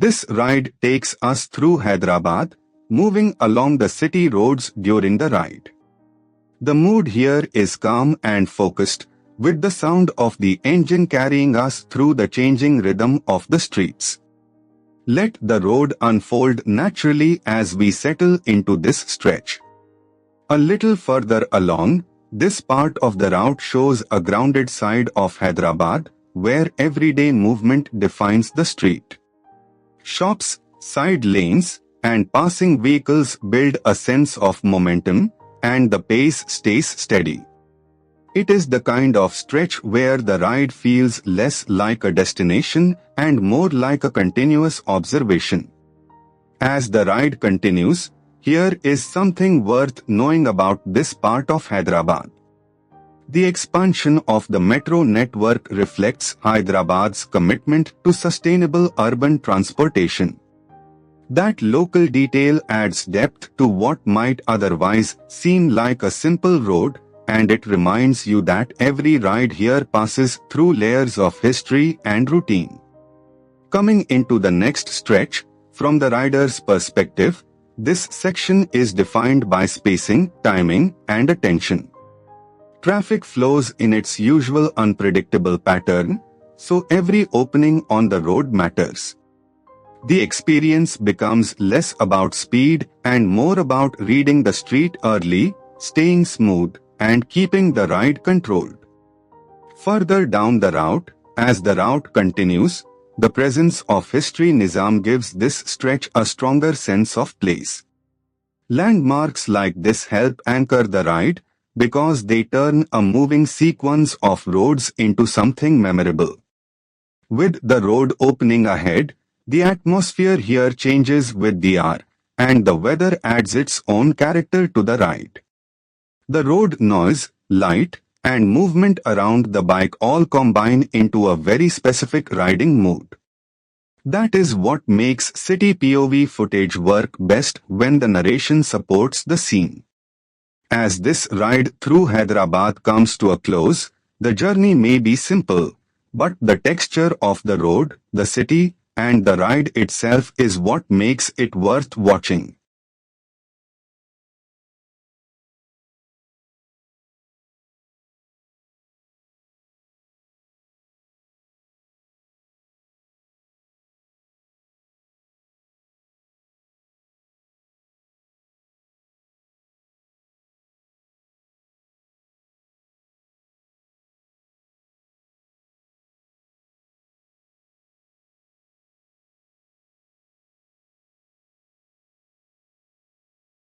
This ride takes us through Hyderabad, moving along the city roads during the ride. The mood here is calm and focused, with the sound of the engine carrying us through the changing rhythm of the streets. Let the road unfold naturally as we settle into this stretch. A little further along, this part of the route shows a grounded side of Hyderabad, where everyday movement defines the street. Shops, side lanes, and passing vehicles build a sense of momentum, and the pace stays steady. It is the kind of stretch where the ride feels less like a destination and more like a continuous observation. As the ride continues, here is something worth knowing about this part of Hyderabad. The expansion of the metro network reflects Hyderabad's commitment to sustainable urban transportation. That local detail adds depth to what might otherwise seem like a simple road, and it reminds you that every ride here passes through layers of history and routine. Coming into the next stretch, from the rider's perspective, this section is defined by spacing, timing, and attention. Traffic flows in its usual unpredictable pattern, so every opening on the road matters. The experience becomes less about speed and more about reading the street early, staying smooth, and keeping the ride controlled. Further down the route, as the route continues, the presence of history Nizam gives this stretch a stronger sense of place. Landmarks like this help anchor the ride because they turn a moving sequence of roads into something memorable. With the road opening ahead, the atmosphere here changes with the hour, and the weather adds its own character to the ride. The road noise, light, and movement around the bike all combine into a very specific riding mood. That is what makes city POV footage work best when the narration supports the scene. As this ride through Hyderabad comes to a close, the journey may be simple, but the texture of the road, the city, and the ride itself is what makes it worth watching.